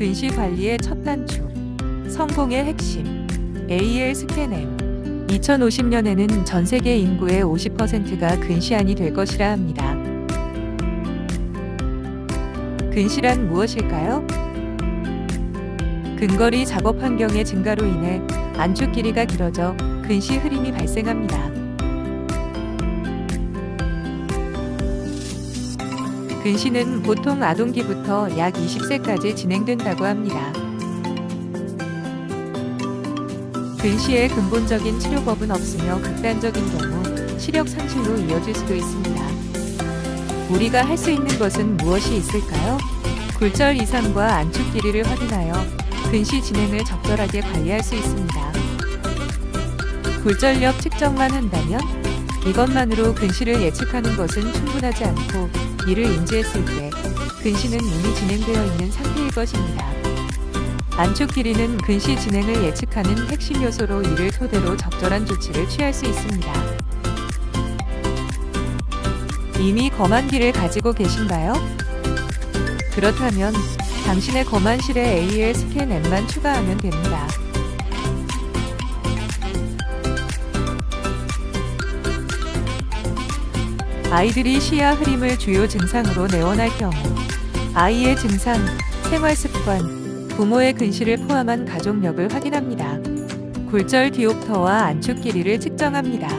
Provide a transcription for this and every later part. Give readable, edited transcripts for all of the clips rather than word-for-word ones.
근시 관리의 첫 단추, 성공의 핵심, AL 스캔M. 2050년에는 전 세계 인구의 50%가 근시안이 될 것이라 합니다. 근시란 무엇일까요? 근거리 작업 환경의 증가로 인해 안축 길이가 길어져 근시 흐림이 발생합니다. 근시는 보통 아동기부터 약 20세까지 진행된다고 합니다. 근시의 근본적인 치료법은 없으며 극단적인 경우 시력 상실로 이어질 수도 있습니다. 우리가 할 수 있는 것은 무엇이 있을까요? 굴절 이상과 안축 길이를 확인하여 근시 진행을 적절하게 관리할 수 있습니다. 굴절력 측정만 한다면 이것만으로 근시를 예측하는 것은 충분하지 않고 이를 인지했을 때 근시는 이미 진행되어 있는 상태일 것입니다. 안축 길이는 근시 진행을 예측하는 핵심 요소로 이를 토대로 적절한 조치를 취할 수 있습니다. 이미 검안기를 가지고 계신가요? 그렇다면 당신의 검안실에 AL 스캔M만 추가하면 됩니다. 아이들이 시야 흐림을 주요 증상으로 내원할 경우 아이의 증상, 생활습관, 부모의 근시를 포함한 가족력을 확인합니다. 굴절 디옵터와 안축 길이를 측정합니다.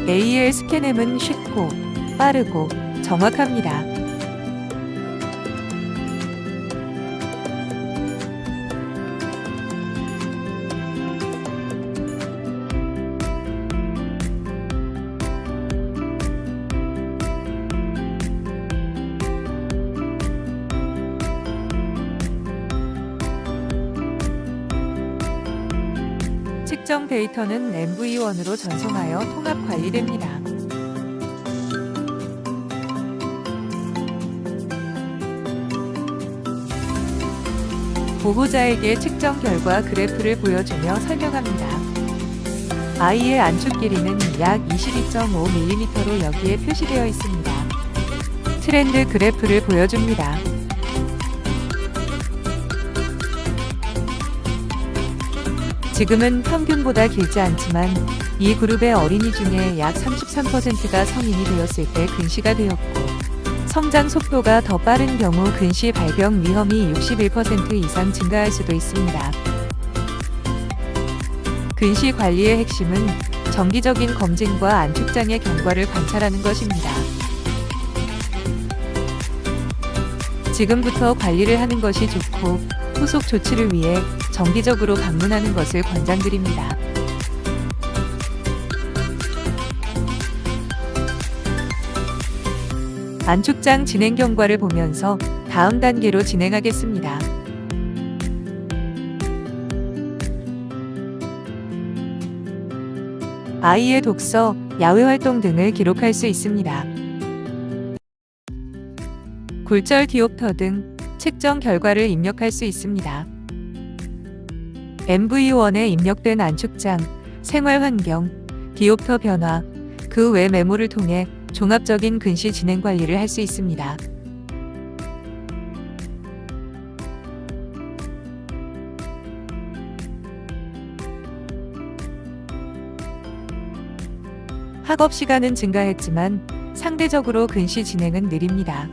AL 스캔M은 쉽고 빠르고 정확합니다. 측정 데이터는 MV1으로 전송하여 통합 관리됩니다. 보호자에게 측정 결과 그래프를 보여주며 설명합니다. 아이의 안축 길이는 약 22.5mm로 여기에 표시되어 있습니다. 트렌드 그래프를 보여줍니다. 지금은 평균보다 길지 않지만 이 그룹의 어린이 중에 약 33%가 성인이 되었을 때 근시가 되었고 성장 속도가 더 빠른 경우 근시 발병 위험이 61% 이상 증가할 수도 있습니다. 근시 관리의 핵심은 정기적인 검진과 안축장의 경과를 관찰하는 것입니다. 지금부터 관리를 하는 것이 좋고 후속 조치를 위해 정기적으로 방문하는 것을 권장드립니다. 안축장 진행 경과를 보면서 다음 단계로 진행하겠습니다. 아이의 독서, 야외 활동 등을 기록할 수 있습니다. 굴절 디옵터 등 측정 결과를 입력할 수 있습니다. MV1에 입력된 안축장, 생활 환경, 디옵터 변화, 그 외 메모를 통해 종합적인 근시 진행 관리를 할 수 있습니다. 학업 시간은 증가했지만 상대적으로 근시 진행은 느립니다.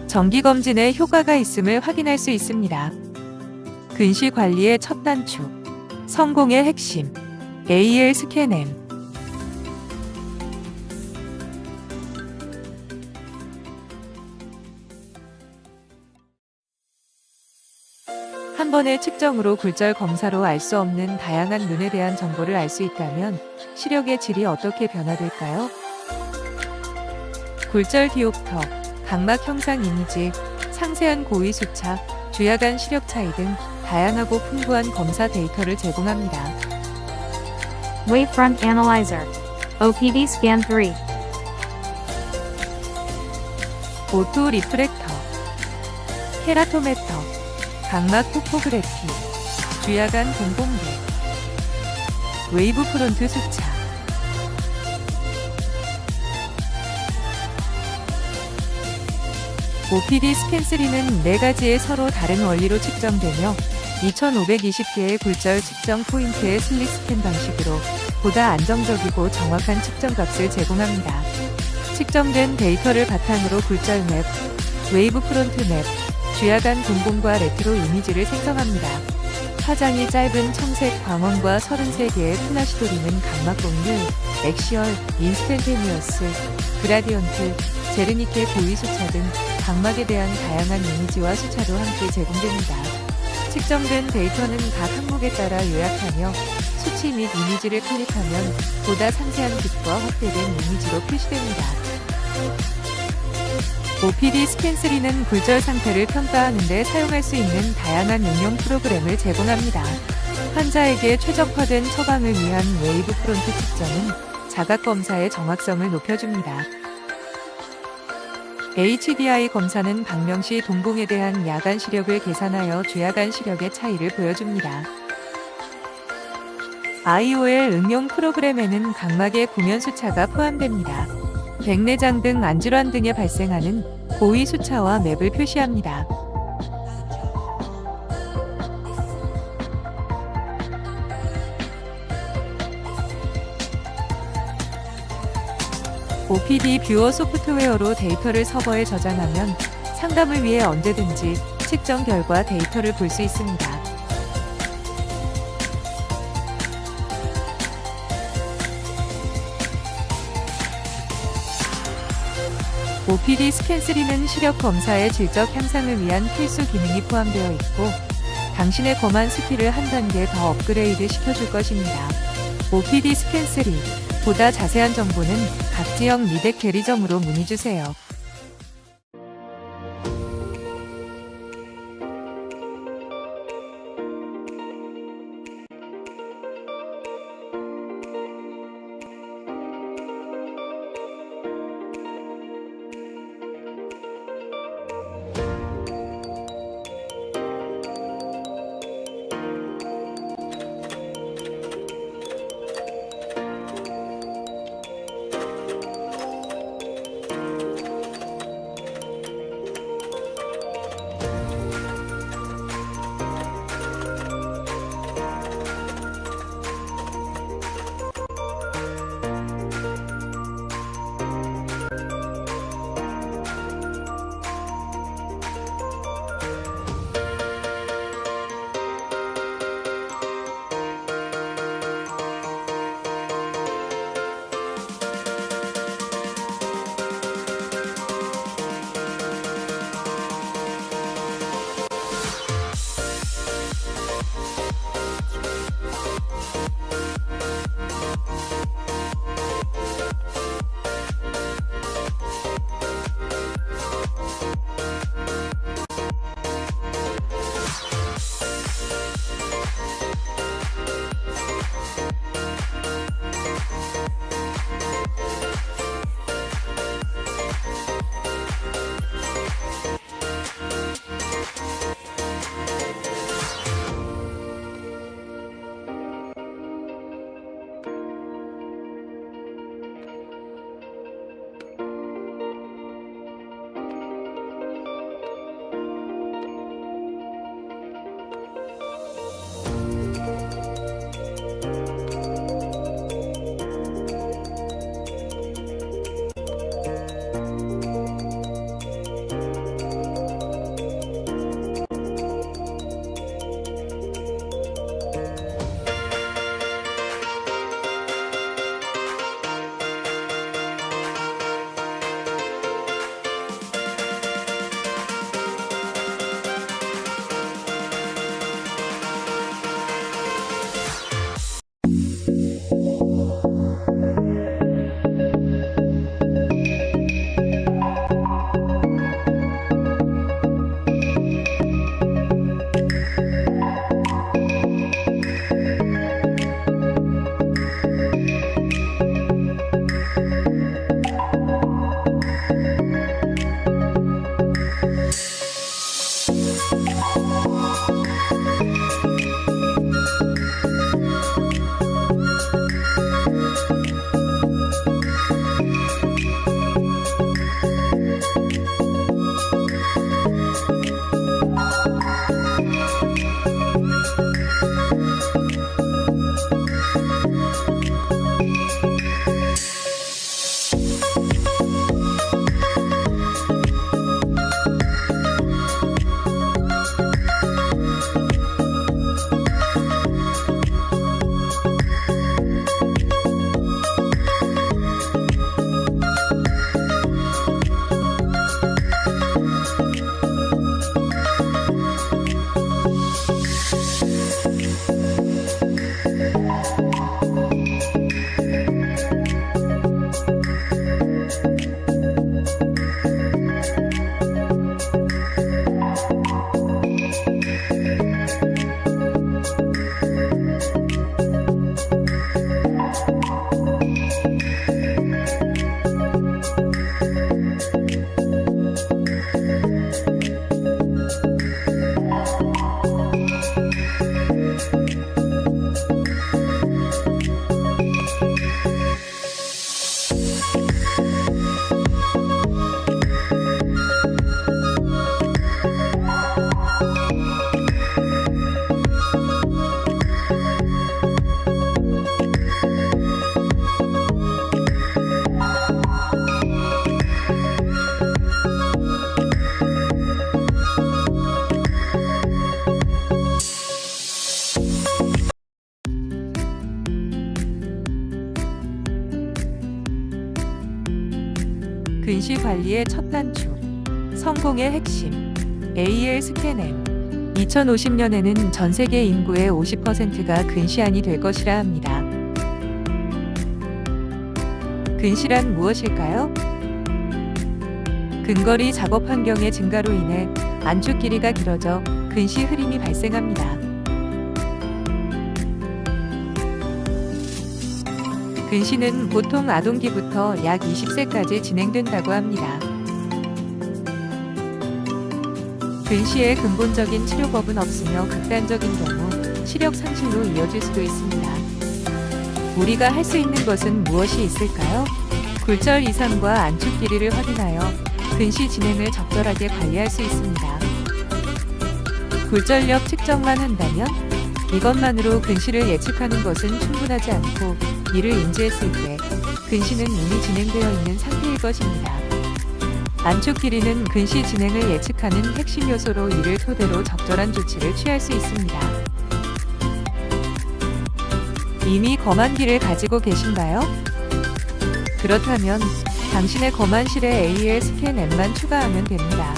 정기검진에 효과가 있음을 확인할 수 있습니다. 근시 관리의 첫 단추, 성공의 핵심, AL 스캔M. 한 번의 측정으로 굴절 검사로 알 수 없는 다양한 눈에 대한 정보를 알 수 있다면 시력의 질이 어떻게 변화될까요? 굴절 디옵터, 각막 형상 이미지, 상세한 고위 수차, 주야간 시력 차이 등 다양하고 풍부한 검사 데이터를 제공합니다. Wavefront Analyzer. OPD Scan 3. 오토 리프렉터, 케라토메터, 각막 토포그래피, 주야간 공공계, 웨이브 프론트 수차. OPD 스캔3는 4가지의 서로 다른 원리로 측정되며 2520개의 굴절 측정 포인트의 슬릭 스캔 방식으로 보다 안정적이고 정확한 측정 값을 제공합니다. 측정된 데이터를 바탕으로 굴절 맵, 웨이브 프론트 맵, 주야간 동공과 레트로 이미지를 생성합니다. 화장이 짧은 청색 광원과 33개의 플라시도리는 각막 공률, 액시얼, 인스텐테니어스, 그라디언트, 제르니케 고위 수차 등 각막에 대한 다양한 이미지와 수차도 함께 제공됩니다. 측정된 데이터는 각 항목에 따라 요약하며 수치 및 이미지를 클릭하면 보다 상세한 빛과 확대된 이미지로 표시됩니다. OPD 스캔3는 굴절 상태를 평가하는 데 사용할 수 있는 다양한 응용 프로그램을 제공합니다. 환자에게 최적화된 처방을 위한 웨이브 프론트 측정은 자각 검사의 정확성을 높여줍니다. HDI 검사는 방명시 동공에 대한 야간 시력을 계산하여 주야간 시력의 차이를 보여줍니다. IOL 응용 프로그램에는 각막의 구면 수차가 포함됩니다. 백내장 등 안질환 등에 발생하는 고위 수차와 맵을 표시합니다. OPD 뷰어 소프트웨어로 데이터를 서버에 저장하면 상담을 위해 언제든지 측정 결과 데이터를 볼 수 있습니다. OPD 스캔3는 시력 검사의 질적 향상을 위한 필수 기능이 포함되어 있고 당신의 검안 스킬을 한 단계 더 업그레이드 시켜줄 것입니다. OPD 스캔3 보다 자세한 정보는 각 지역 미덱 대리점으로 문의주세요. 근시 관리의 첫 단축, 성공의 핵심, AL 스캔M. 2050년에는 전 세계 인구의 50%가 근시안이 될 것이라 합니다. 근시란 무엇일까요? 근거리 작업 환경의 증가로 인해 안축 길이가 길어져 근시 흐림이 발생합니다. 근시는 보통 아동기부터 약 20세까지 진행된다고 합니다. 근시의 근본적인 치료법은 없으며 극단적인 경우 시력 상실로 이어질 수도 있습니다. 우리가 할 수 있는 것은 무엇이 있을까요? 굴절 이상과 안축 길이를 확인하여 근시 진행을 적절하게 관리할 수 있습니다. 굴절력 측정만 한다면 이것만으로 근시를 예측하는 것은 충분하지 않고 이를 인지했을 때 근시는 이미 진행되어 있는 상태일 것입니다. 안축 길이는 근시 진행을 예측하는 핵심 요소로 이를 토대로 적절한 조치를 취할 수 있습니다. 이미 검안기를 가지고 계신가요? 그렇다면 당신의 검안실에 AL 스캔M만 추가하면 됩니다.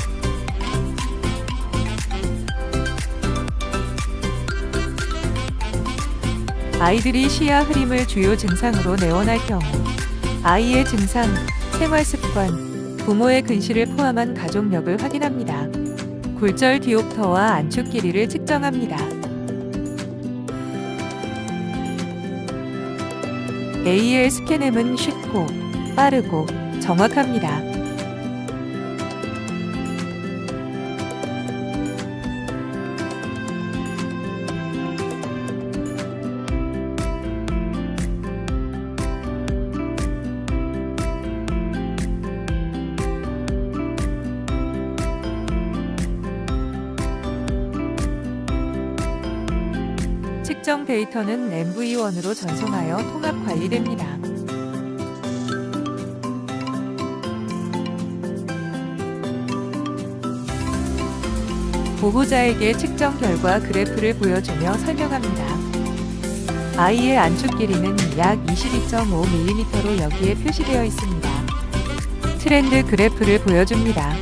아이들이 시야 흐림을 주요 증상으로 내원할 경우 아이의 증상, 생활습관, 부모의 근시를 포함한 가족력을 확인합니다. 굴절 디옵터와 안축 길이를 측정합니다. AL 스캔M은 쉽고 빠르고 정확합니다. 측정 데이터는 MV1으로 전송하여 통합 관리됩니다. 보호자에게 측정 결과 그래프를 보여주며 설명합니다. 아이의 안축 길이는 약 22.5mm로 여기에 표시되어 있습니다. 트렌드 그래프를 보여줍니다.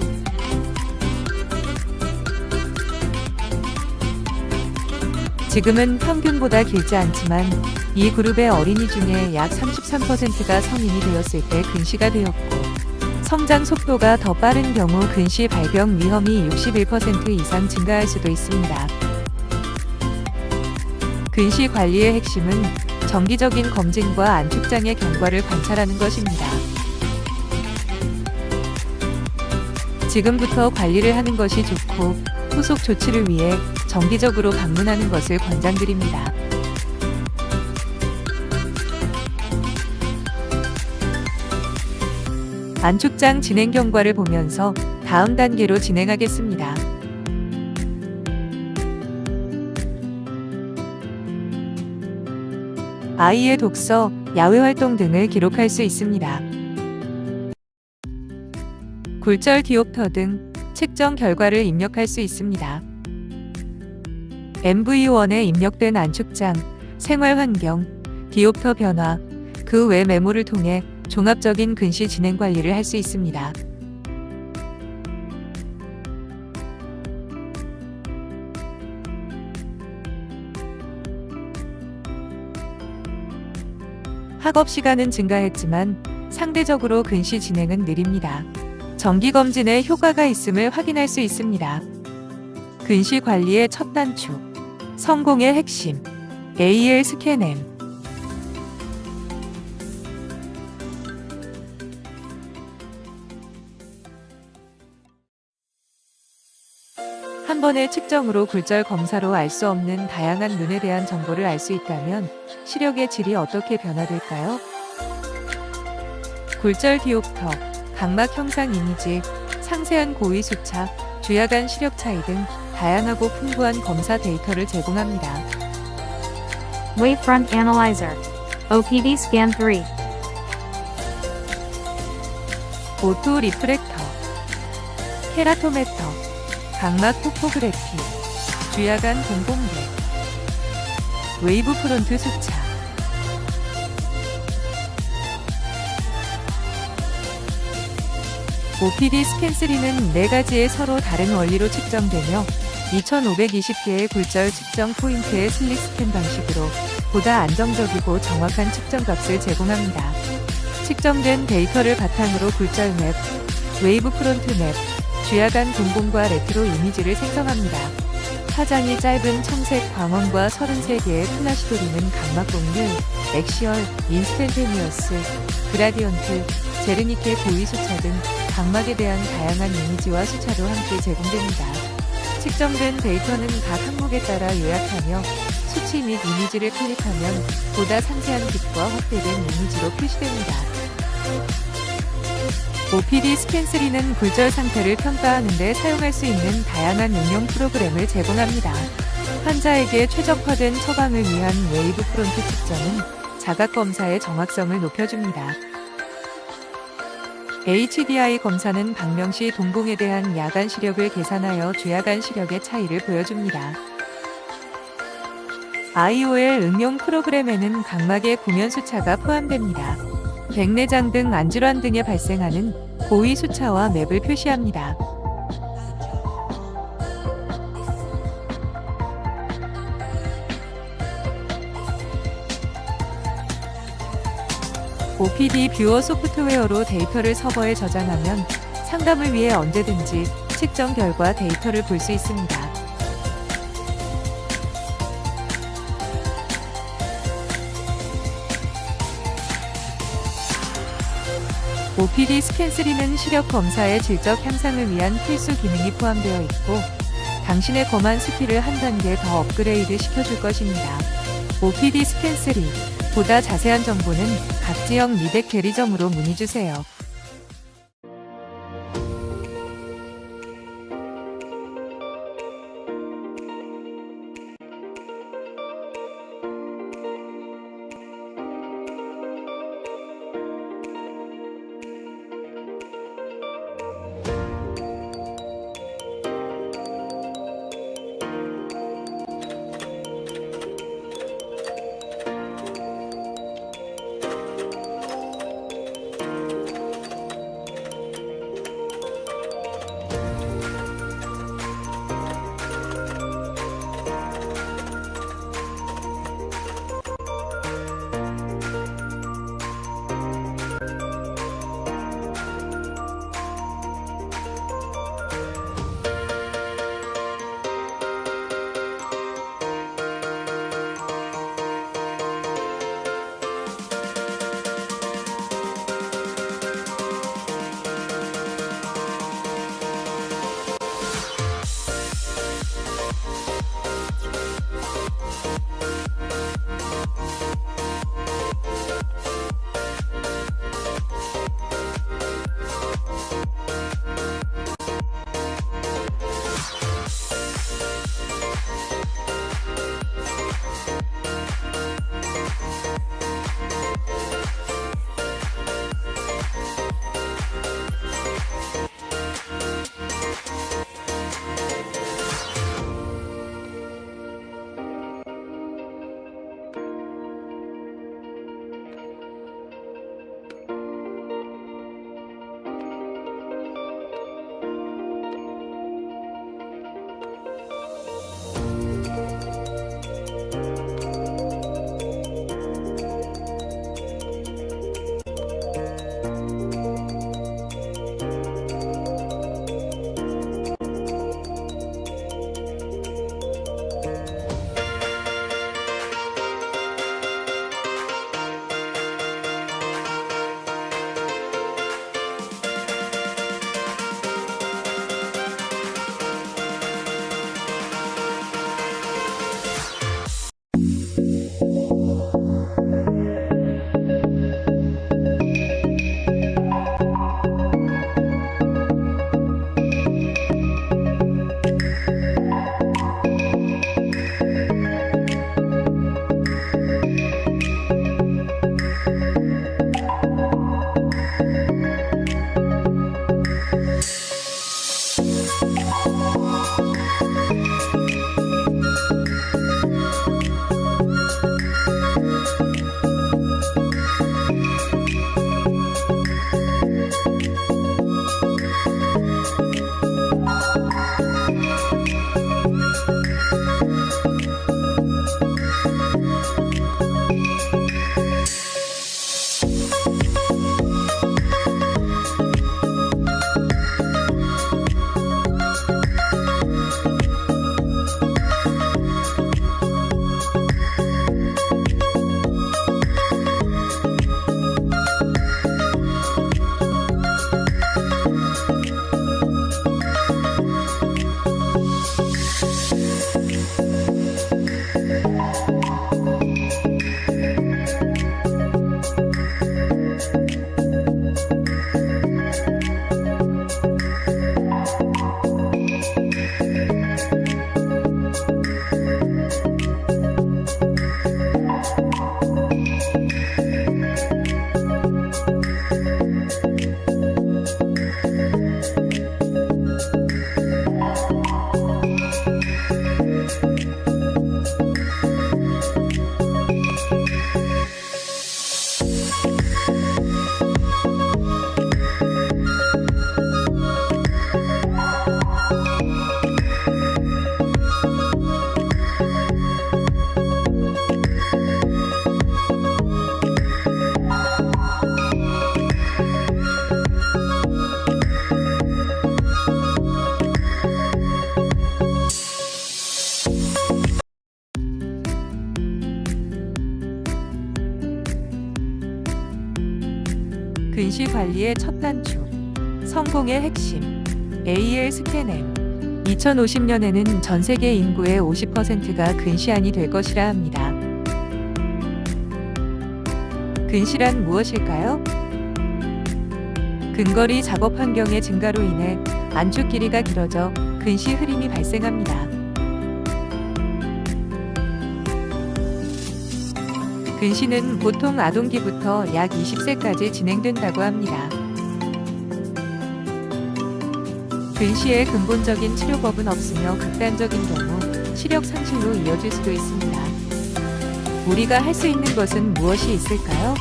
지금은 평균보다 길지 않지만 이 그룹의 어린이 중에 약 33%가 성인이 되었을 때 근시가 되었고 성장 속도가 더 빠른 경우 근시 발병 위험이 61% 이상 증가할 수도 있습니다. 근시 관리의 핵심은 정기적인 검진과 안축장의 경과를 관찰하는 것입니다. 지금부터 관리를 하는 것이 좋고 후속 조치를 위해 정기적으로 방문하는 것을 권장드립니다. 안축장 진행 경과를 보면서 다음 단계로 진행하겠습니다. 아이의 독서, 야외 활동 등을 기록할 수 있습니다. 굴절 디옵터 등 측정 결과를 입력할 수 있습니다. MV1에 입력된 안축장, 생활 환경, 디옵터 변화, 그 외 메모를 통해 종합적인 근시 진행 관리를 할 수 있습니다. 학업 시간은 증가했지만 상대적으로 근시 진행은 느립니다. 정기검진에 효과가 있음을 확인할 수 있습니다. 근시 관리의 첫 단축, 성공의 핵심, AL 스캔M. 한 번의 측정으로 굴절 검사로 알 수 없는 다양한 눈에 대한 정보를 알 수 있다면 시력의 질이 어떻게 변화될까요? 굴절 디옵터, 각막 형상 이미지, 상세한 고위 수차, 주야간 시력 차이 등 다양하고 풍부한 검사 데이터를 제공합니다. Wavefront Analyzer. OPD Scan 3. 오토 리프렉터, 케라토메터, 각막 토포그래피, 주야간 공공계, 웨이브 프론트 수차. OPD 스캔3는 4가지의 서로 다른 원리로 측정되며 2520개의 굴절 측정 포인트의 슬릭 스캔 방식으로 보다 안정적이고 정확한 측정 값을 제공합니다. 측정된 데이터를 바탕으로 굴절 맵, 웨이브 프론트 맵, 주야간 동공과 레트로 이미지를 생성합니다. 파장이 짧은 청색 광원과 33개의 플라시 돌리는 각막 공률, 액시얼, 인스텐테니어스, 그라디언트, 제르니케 고위 수차 등 각막에 대한 다양한 이미지와 수차도 함께 제공됩니다. 측정된 데이터는 각 항목에 따라 요약하며 수치 및 이미지를 클릭하면 보다 상세한 빛과 확대된 이미지로 표시됩니다. OPD 스캔3는 굴절 상태를 평가하는 데 사용할 수 있는 다양한 응용 프로그램을 제공합니다. 환자에게 최적화된 처방을 위한 웨이브 프론트 측정은 자각 검사의 정확성을 높여줍니다. HDI 검사는 방명시 동공에 대한 야간 시력을 계산하여 주야간 시력의 차이를 보여줍니다. IOL 응용 프로그램에는 각막의 구면 수차가 포함됩니다. 백내장 등 안질환 등에 발생하는 고위 수차와 맵을 표시합니다. OPD 뷰어 소프트웨어로 데이터를 서버에 저장하면 상담을 위해 언제든지 측정 결과 데이터를 볼 수 있습니다. OPD 스캔3는 시력 검사의 질적 향상을 위한 필수 기능이 포함되어 있고 당신의 검안 스킬을 한 단계 더 업그레이드 시켜줄 것입니다. OPD 스캔3 보다 자세한 정보는 각 지역 미백 대리점으로 문의주세요. 근시 관리의 첫 단추, 성공의 핵심, AL 스캔M. 2050년에는 전 세계 인구의 50%가 근시안이 될 것이라 합니다. 근시란 무엇일까요? 근거리 작업 환경의 증가로 인해 안축 길이가 길어져 근시 흐림이 발생합니다. 근시는 보통 아동기부터 약 20세까지 진행된다고 합니다. 근시의 근본적인 치료법은 없으며 극단적인 경우 시력 상실로 이어질 수도 있습니다. 우리가 할 수 있는 것은 무엇이 있을까요?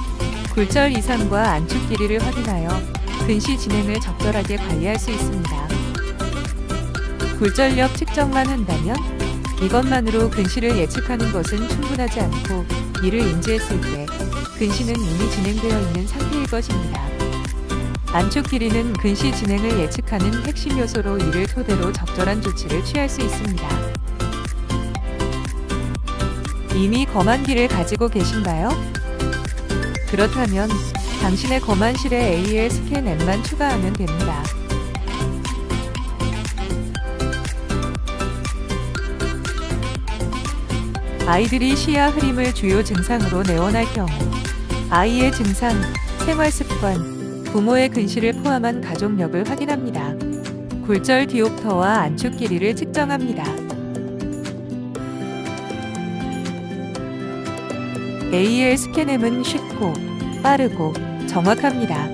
굴절 이상과 안축 길이를 확인하여 근시 진행을 적절하게 관리할 수 있습니다. 굴절력 측정만 한다면 이것만으로 근시를 예측하는 것은 충분하지 않고 이를 인지했을 때 근시는 이미 진행되어 있는 상태일 것입니다. 안축 길이는 근시 진행을 예측하는 핵심 요소로 이를 토대로 적절한 조치를 취할 수 있습니다. 이미 검안기를 가지고 계신가요? 그렇다면 당신의 검안실에 AL 스캔M만 추가하면 됩니다. 아이들이 시야 흐림을 주요 증상으로 내원할 경우 아이의 증상, 생활습관, 부모의 근시를 포함한 가족력을 확인합니다. 굴절 디옵터와 안축 길이를 측정합니다. AL 스캔M은 쉽고 빠르고 정확합니다.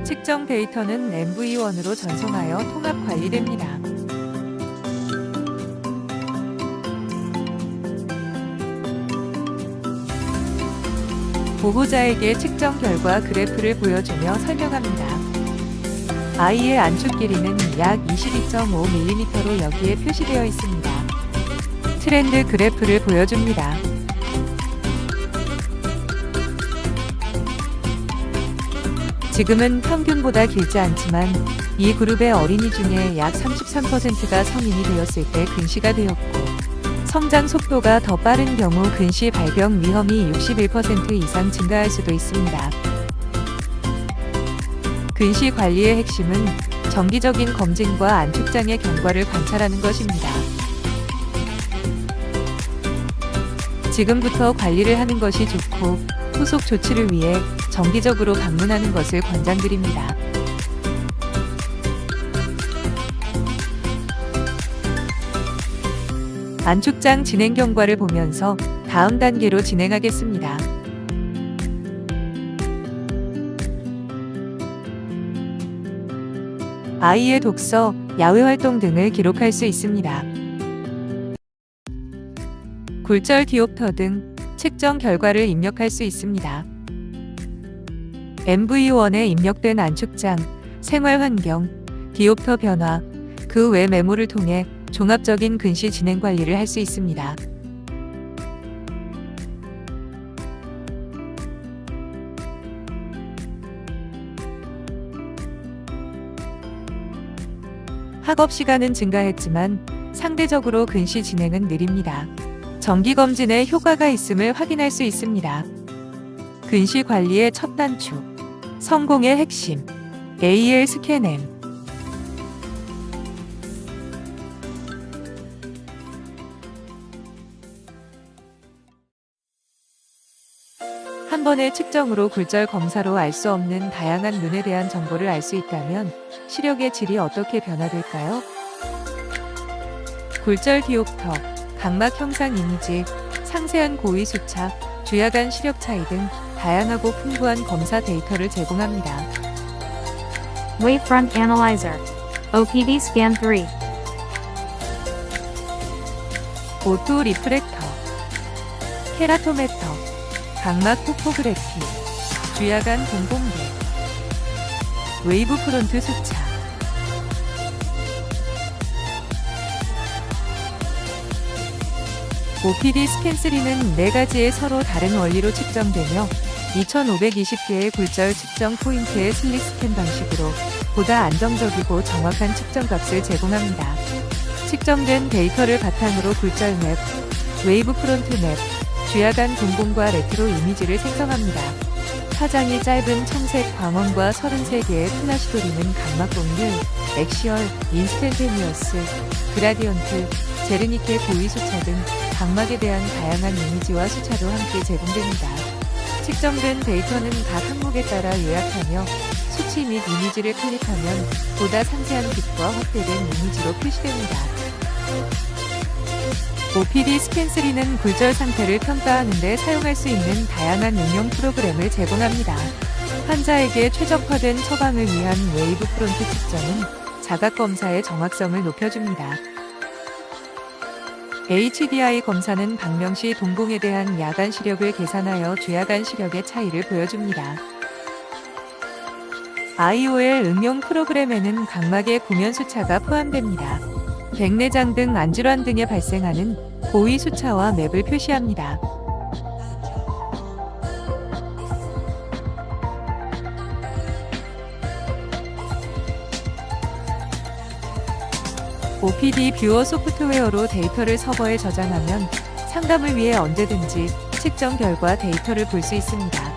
측정 데이터는 MV1으로 전송하여 통합 관리됩니다. 보호자에게 측정 결과 그래프를 보여주며 설명합니다. 아이의 안축 길이는 약 22.5mm로 여기에 표시되어 있습니다. 트렌드 그래프를 보여줍니다. 지금은 평균보다 길지 않지만 이 그룹의 어린이 중에 약 33%가 성인이 되었을 때 근시가 되었고 성장 속도가 더 빠른 경우 근시 발병 위험이 61% 이상 증가할 수도 있습니다. 근시 관리의 핵심은 정기적인 검진과 안축장의 경과를 관찰하는 것입니다. 지금부터 관리를 하는 것이 좋고 후속 조치를 위해 정기적으로 방문하는 것을 권장드립니다. 안축장 진행 경과를 보면서 다음 단계로 진행하겠습니다. 아이의 독서, 야외 활동 등을 기록할 수 있습니다. 굴절 디옵터 등 측정 결과를 입력할 수 있습니다. MV1에 입력된 안축장, 생활 환경, 디옵터 변화, 그 외 메모를 통해 종합적인 근시 진행 관리를 할 수 있습니다. 학업 시간은 증가했지만 상대적으로 근시 진행은 느립니다. 정기검진에 효과가 있음을 확인할 수 있습니다. 근시 관리의 첫 단추, 성공의 핵심, AL 스캔M. 한 번의 측정으로 굴절 검사로 알 수 없는 다양한 눈에 대한 정보를 알 수 있다면 시력의 질이 어떻게 변화될까요? 굴절 디옵터, 각막 형상 이미지, 상세한 고위 수차, 주야간 시력 차이 등 다양하고 풍부한 검사 데이터를 제공합니다. Wavefront Analyzer. OPD Scan 3. 오토 리프렉터, 케라토메터, 각막 토포그래피, 주야간 공공계, 웨이브 프론트 수차. OPD 스캔3는 4가지의 서로 다른 원리로 측정되며 2520개의 굴절 측정 포인트의 슬릭 스캔 방식으로 보다 안정적이고 정확한 측정값을 제공합니다. 측정된 데이터를 바탕으로 굴절 맵, 웨이브 프론트 맵, 주야간 동공과 레트로 이미지를 생성합니다. 파장이 짧은 청색 광원과 33개의 플라시 도리는 각막 공률, 액시얼, 인스텐테니어스, 그라디언트, 제르니케 고위 수차 등 각막에 대한 다양한 이미지와 수차도 함께 제공됩니다. 측정된 데이터는 각 항목에 따라 요약하며 수치 및 이미지를 클릭하면 보다 상세한 빛과 확대된 이미지로 표시됩니다. OPD 스캔3는 굴절 상태를 평가하는 데 사용할 수 있는 다양한 응용 프로그램을 제공합니다. 환자에게 최적화된 처방을 위한 웨이브 프론트 측정은 자각 검사의 정확성을 높여줍니다. HDI 검사는 방명시 동공에 대한 야간 시력을 계산하여 주야간 시력의 차이를 보여줍니다. IOL 응용 프로그램에는 각막의 구면 수차가 포함됩니다. 백내장 등 안질환 등에 발생하는 고위 수차와 맵을 표시합니다. OPD 뷰어 소프트웨어로 데이터를 서버에 저장하면 상담을 위해 언제든지 측정 결과 데이터를 볼 수 있습니다.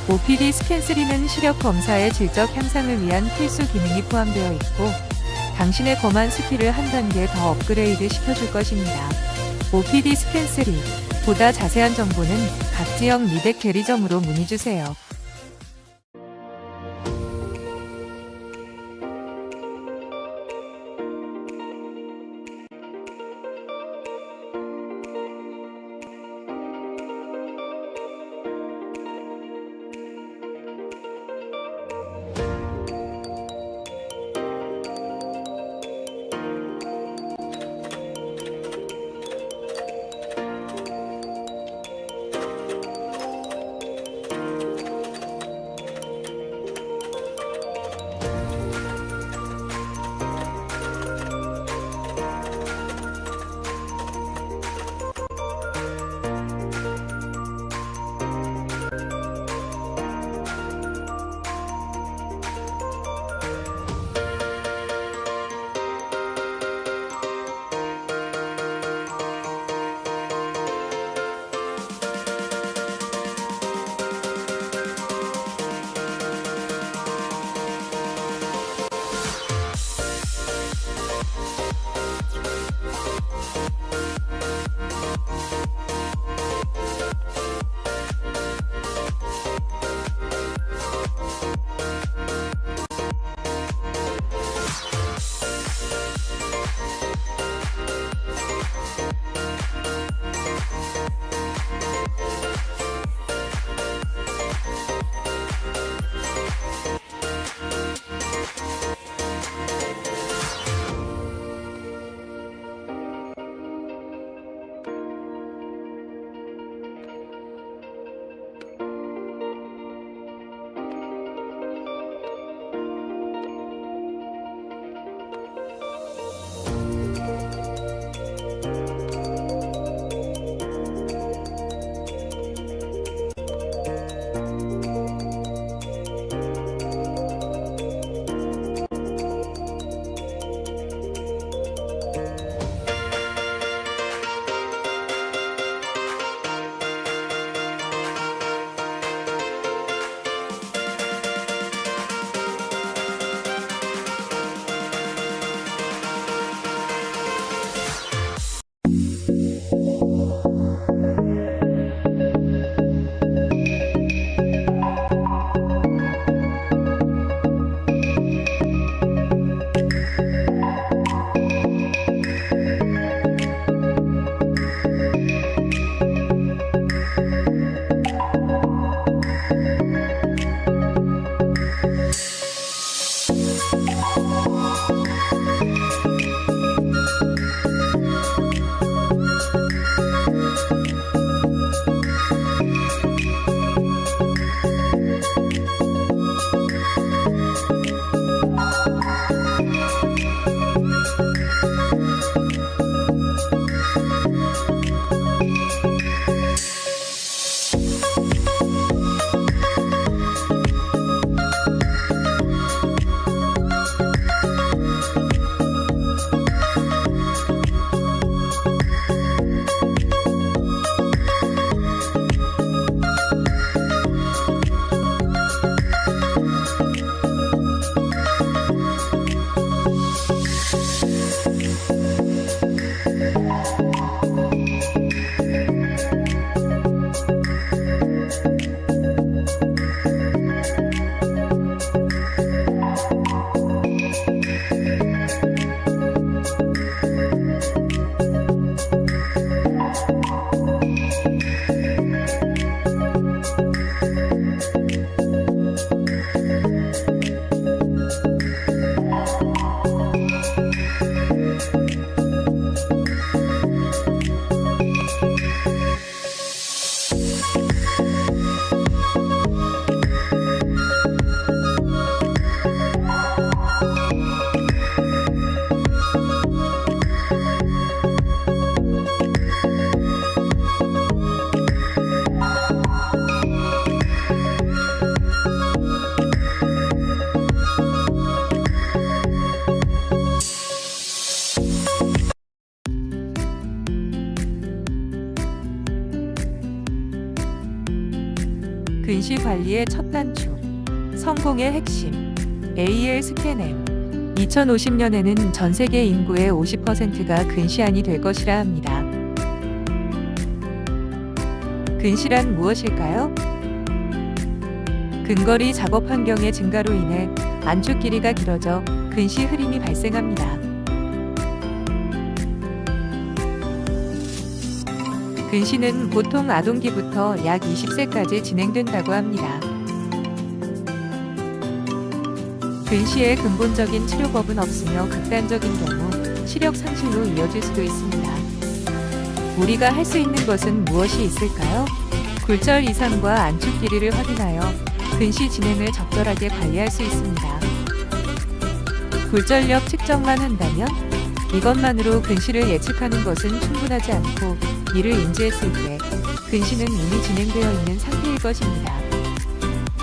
OPD 스캔3는 시력 검사의 질적 향상을 위한 필수 기능이 포함되어 있고 당신의 검안 스킬을 한 단계 더 업그레이드 시켜줄 것입니다. OPD 스캔3 보다 자세한 정보는 각 지역 미백 대리점으로 문의주세요. 근시 관리의 첫 단축, 성공의 핵심, AL 스캔M. 2050년에는 전 세계 인구의 50%가 근시안이 될 것이라 합니다. 근시란 무엇일까요? 근거리 작업 환경의 증가로 인해 안축 길이가 길어져 근시 흐림이 발생합니다. 근시는 보통 아동기부터 약 20세까지 진행된다고 합니다. 근시의 근본적인 치료법은 없으며 극단적인 경우 시력 상실로 이어질 수도 있습니다. 우리가 할 수 있는 것은 무엇이 있을까요? 굴절 이상과 안축 길이를 확인하여 근시 진행을 적절하게 관리할 수 있습니다. 굴절력 측정만 한다면 이것만으로 근시를 예측하는 것은 충분하지 않고 이를 인지했을 때 근시는 이미 진행되어 있는 상태일 것입니다.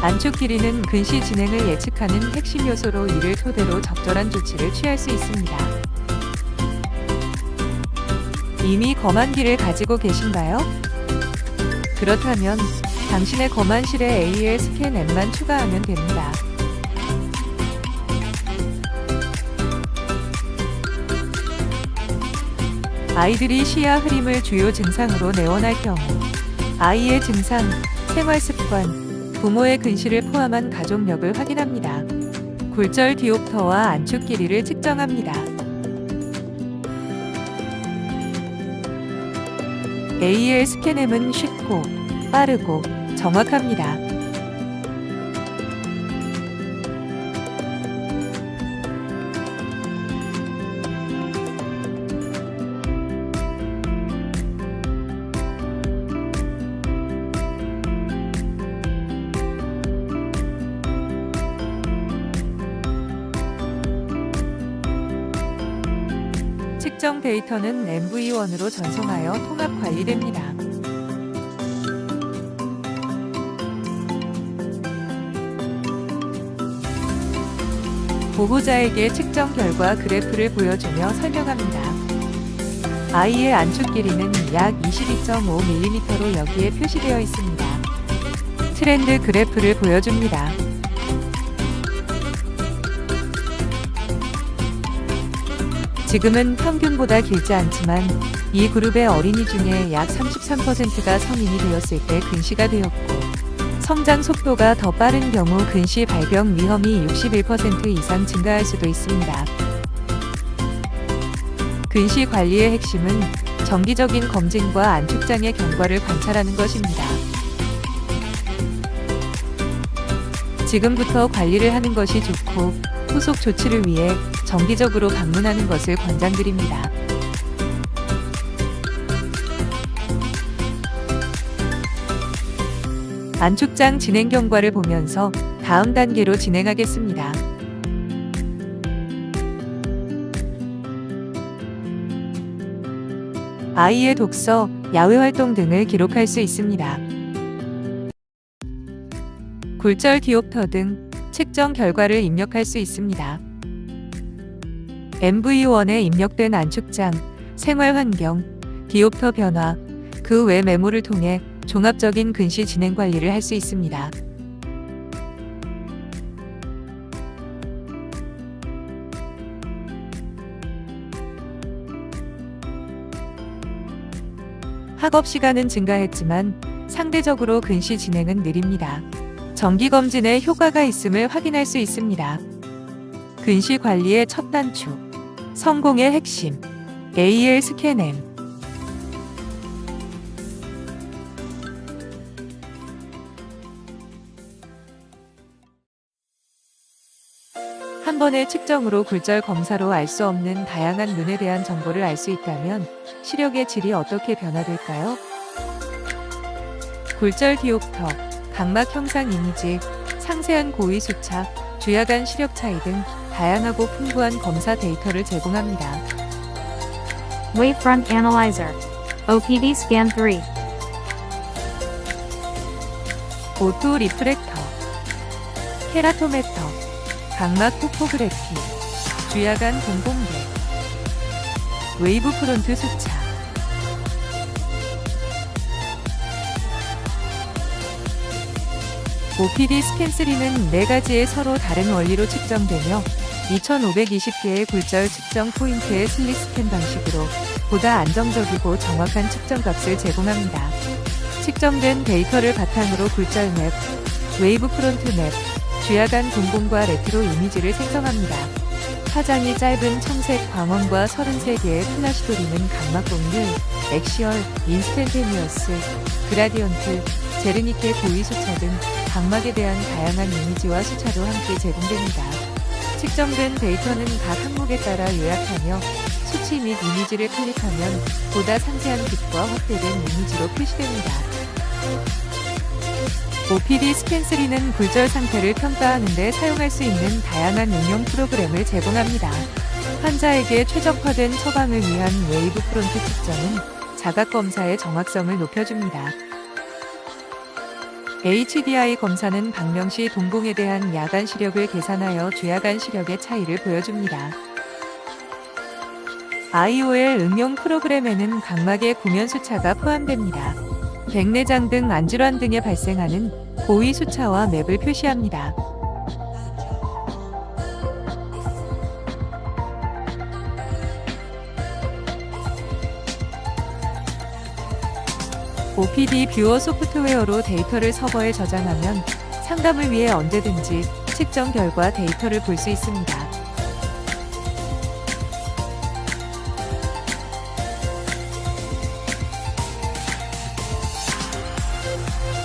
안축 길이는 근시 진행을 예측하는 핵심 요소로 이를 토대로 적절한 조치를 취할 수 있습니다. 이미 검안기를 가지고 계신가요? 그렇다면 당신의 검안실에 AL 스캔M만 추가하면 됩니다. 아이들이 시야 흐림을 주요 증상으로 내원할 경우 아이의 증상, 생활습관, 부모의 근시를 포함한 가족력을 확인합니다. 굴절 디옵터와 안축 길이를 측정합니다. AL 스캔M은 쉽고 빠르고 정확합니다. 측정 데이터는 MV1으로 전송하여 통합 관리됩니다. 보호자에게 측정 결과 그래프를 보여주며 설명합니다. 아이의 안축 길이는 약 22.5mm로 여기에 표시되어 있습니다. 트렌드 그래프를 보여줍니다. 지금은 평균보다 길지 않지만 이 그룹의 어린이 중에 약 33%가 성인이 되었을 때 근시가 되었고 성장 속도가 더 빠른 경우 근시 발병 위험이 61% 이상 증가할 수도 있습니다. 근시 관리의 핵심은 정기적인 검진과 안축장의 경과를 관찰하는 것입니다. 지금부터 관리를 하는 것이 좋고 후속 조치를 위해 정기적으로 방문하는 것을 권장드립니다. 안축장 진행 경과를 보면서 다음 단계로 진행하겠습니다. 아이의 독서, 야외 활동 등을 기록할 수 있습니다. 굴절 디옵터 등 측정 결과를 입력할 수 있습니다. MV1에 입력된 안축장, 생활 환경, 디옵터 변화, 그 외 메모를 통해 종합적인 근시 진행 관리를 할 수 있습니다. 학업 시간은 증가했지만 상대적으로 근시 진행은 느립니다. 정기검진에 효과가 있음을 확인할 수 있습니다. 근시 관리의 첫 단축, 성공의 핵심, AL 스캔M. 한 번의 측정으로 굴절 검사로 알 수 없는 다양한 눈에 대한 정보를 알 수 있다면 시력의 질이 어떻게 변화될까요? 굴절 디옵터, 각막 형상 이미지, 상세한 고위 수차, 주야간 시력 차이 등 다양하고 풍부한 검사 데이터를 제공합니다. Wavefront Analyzer. OPD Scan 3. 오토 리프렉터, 케라토메터, 각막 토포그래피, 주야간 공공계, 웨이브 프론트 수차. OPD 스캔3는 4가지의 서로 다른 원리로 측정되며 2520개의 굴절 측정 포인트의 슬릭 스캔 방식으로 보다 안정적이고 정확한 측정 값을 제공합니다. 측정된 데이터를 바탕으로 굴절 맵, 웨이브 프론트 맵, 주야간 동공과 레트로 이미지를 생성합니다. 파장이 짧은 청색 광원과 33개의 플라시 도리는 각막 공률, 액시얼, 인스텐테니어스, 그라디언트, 제르니케 고위 수차 등 각막에 대한 다양한 이미지와 수차도 함께 제공됩니다. 측정된 데이터는 각 항목에 따라 요약하며 수치 및 이미지를 클릭하면 보다 상세한 빛과 확대된 이미지로 표시됩니다. OPD 스캔3는 굴절 상태를 평가하는 데 사용할 수 있는 다양한 응용 프로그램을 제공합니다. 환자에게 최적화된 처방을 위한 웨이브 프론트 측정은 자각 검사의 정확성을 높여줍니다. HDI 검사는 방명시 동공에 대한 야간 시력을 계산하여 주야간 시력의 차이를 보여줍니다. IOL 응용 프로그램에는 각막의 구면 수차가 포함됩니다. 백내장 등 안질환 등에 발생하는 고위 수차와 맵을 표시합니다. OPD 뷰어 소프트웨어로 데이터를 서버에 저장하면 상담을 위해 언제든지 측정 결과 데이터를 볼 수 있습니다.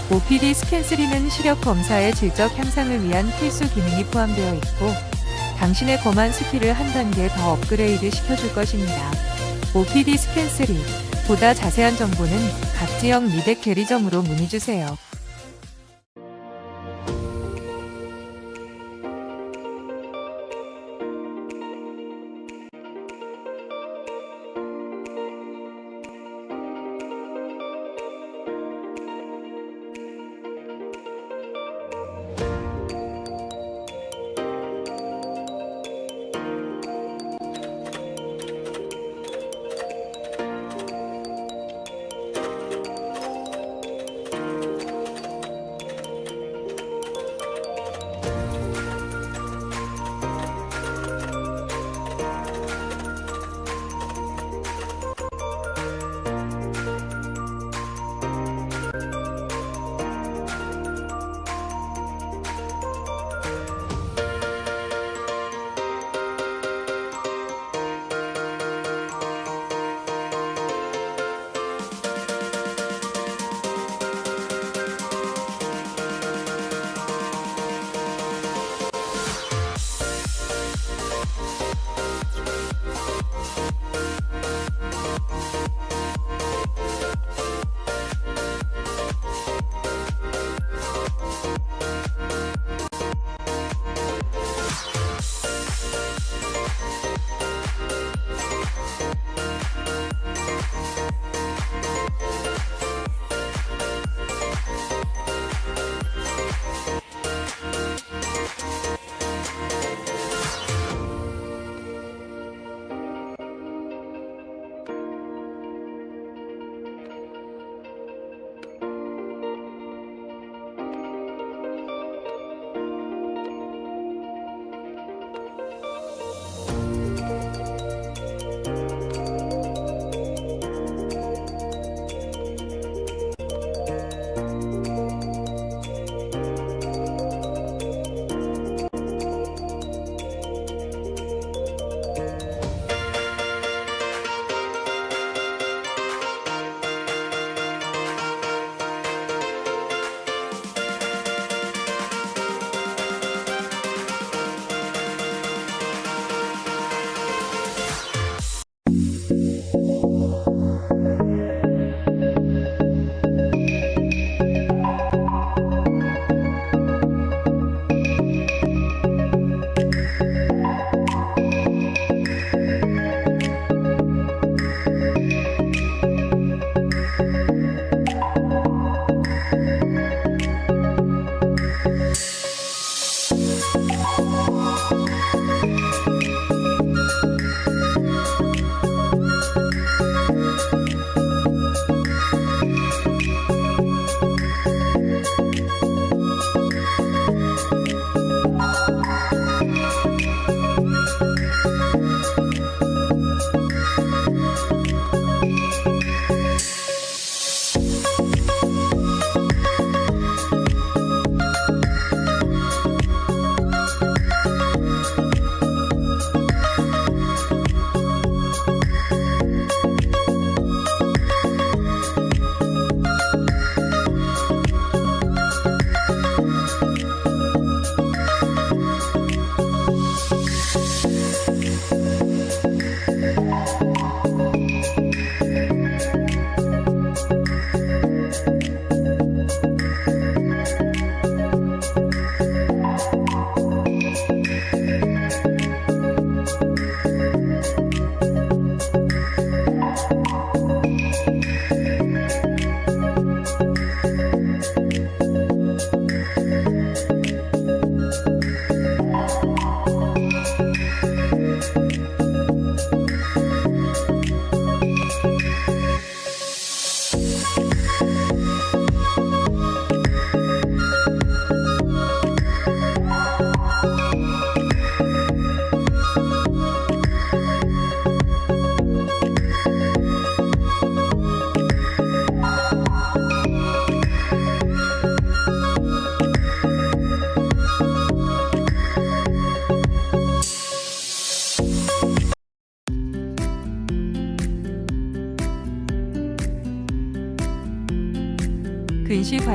OPD 스캔3는 시력 검사의 질적 향상을 위한 필수 기능이 포함되어 있고 당신의 검안 스킬을 한 단계 더 업그레이드 시켜줄 것입니다. OPD 스캔3 보다 자세한 정보는 각 지역 미백 대리점으로 문의주세요.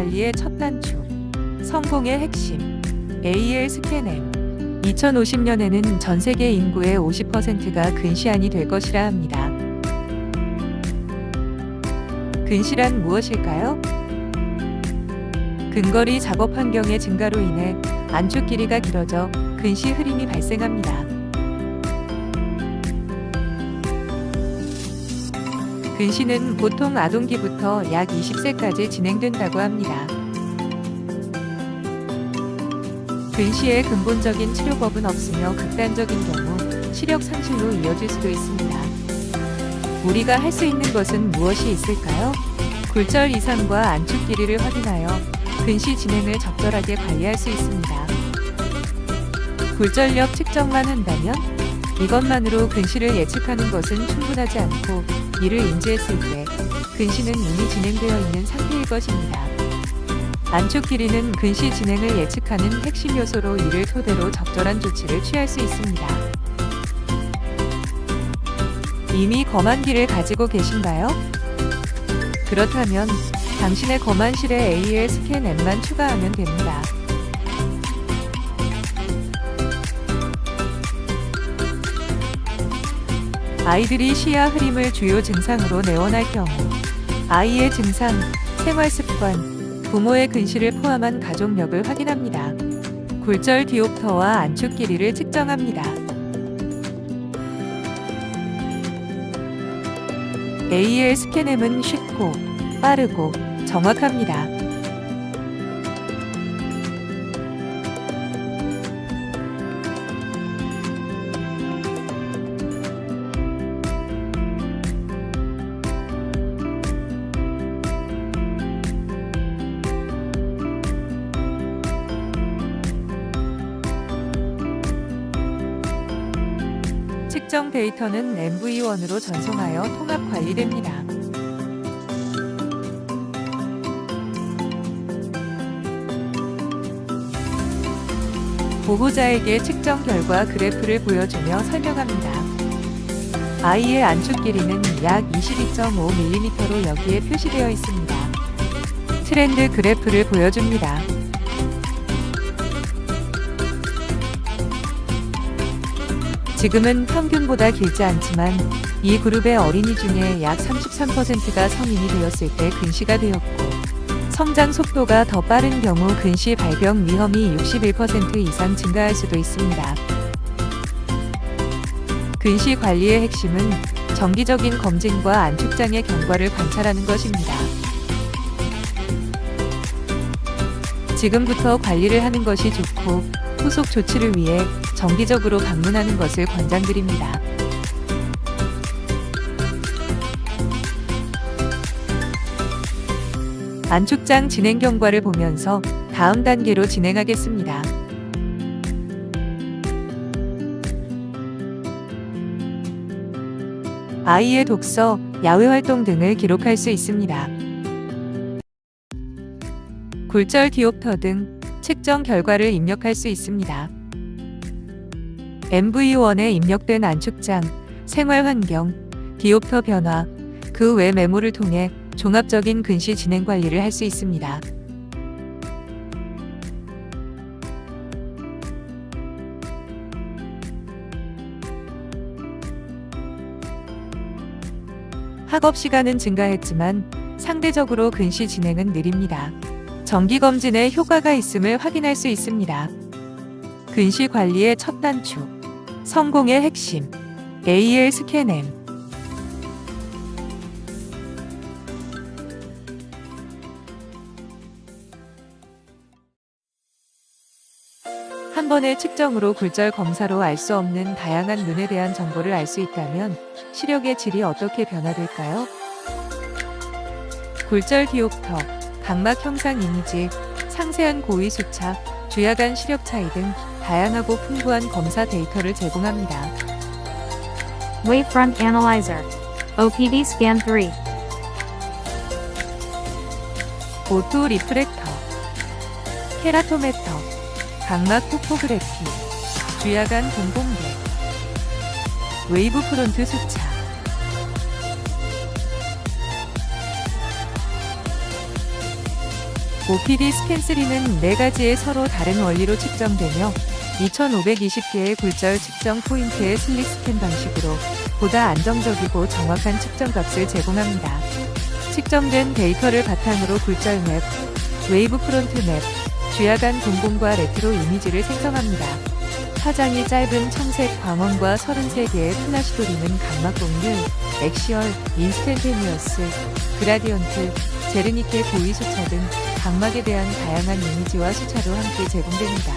관리의 첫 단축, 성공의 핵심, AL 스캔엠. 2050년에는 전 세계 인구의 50%가 근시안이 될 것이라 합니다. 근시란 무엇일까요? 근거리 작업 환경의 증가로 인해 안축 길이가 길어져 근시 흐림이 발생합니다. 근시는 보통 아동기부터 약 20세까지 진행된다고 합니다. 근시의 근본적인 치료법은 없으며 극단적인 경우 시력 상실로 이어질 수도 있습니다. 우리가 할 수 있는 것은 무엇이 있을까요? 굴절 이상과 안축 길이를 확인하여 근시 진행을 적절하게 관리할 수 있습니다. 굴절력 측정만 한다면 이것만으로 근시를 예측하는 것은 충분하지 않고 이를 인지했을 때 근시는 이미 진행되어 있는 상태일 것입니다. 안축 길이는 근시 진행을 예측하는 핵심 요소로 이를 토대로 적절한 조치를 취할 수 있습니다. 이미 검안기를 가지고 계신가요? 그렇다면 당신의 검안실에 AL 스캔 앱만 추가하면 됩니다. 아이들이 시야 흐림을 주요 증상으로 내원할 경우 아이의 증상, 생활습관, 부모의 근시를 포함한 가족력을 확인합니다. 굴절 디옵터와 안축 길이를 측정합니다. AL 스캔엠은 쉽고 빠르고 정확합니다. 측정 데이터는 MV1으로 전송하여 통합 관리됩니다. 보호자에게 측정 결과 그래프를 보여주며 설명합니다. 아이의 안축 길이는 약 22.5mm로 여기에 표시되어 있습니다. 트렌드 그래프를 보여줍니다. 지금은 평균보다 길지 않지만 이 그룹의 어린이 중에 약 33%가 성인이 되었을 때 근시가 되었고 성장 속도가 더 빠른 경우 근시 발병 위험이 61% 이상 증가할 수도 있습니다. 근시 관리의 핵심은 정기적인 검진과 안축장의 경과를 관찰하는 것입니다. 지금부터 관리를 하는 것이 좋고 후속 조치를 위해 정기적으로 방문하는 것을 권장드립니다. 안축장 진행 경과를 보면서 다음 단계로 진행하겠습니다. 아이의 독서, 야외 활동 등을 기록할 수 있습니다. 굴절 디옵터 등 측정 결과를 입력할 수 있습니다. MV1에 입력된 안축장, 생활 환경, 디옵터 변화, 그 외 메모를 통해 종합적인 근시 진행 관리를 할 수 있습니다. 학업 시간은 증가했지만 상대적으로 근시 진행은 느립니다. 정기검진에 효과가 있음을 확인할 수 있습니다. 근시 관리의 첫 단축, 성공의 핵심, AL 스캔엠. 한 번의 측정으로 굴절 검사로 알 수 없는 다양한 눈에 대한 정보를 알 수 있다면 시력의 질이 어떻게 변화될까요? 굴절 디옵터, 각막 형상 이미지, 상세한 고위 수차, 주야간 시력 차이 등 다양하고 풍부한 검사 데이터를 제공합니다. Wavefront Analyzer. OPD Scan 3. 오토 리프렉터, 케라토메터, 각막 토포그래피, 주야간 공공계, 웨이브 프론트 수차, OPD 스캔3는 4가지의 서로 다른 원리로 측정되며 2520개의 굴절 측정 포인트의 슬릭 스캔 방식으로 보다 안정적이고 정확한 측정값을 제공합니다. 측정된 데이터를 바탕으로 굴절 맵, 웨이브 프론트 맵, 주야간 동공과 레트로 이미지를 생성합니다. 파장이 짧은 청색 광원과 33개의 플라시 도리는 각막 공률, 액시얼, 인스텐테니어스, 그라디언트, 제르니케 고위 수차 등 각막에 대한 다양한 이미지와 수차로 함께 제공됩니다.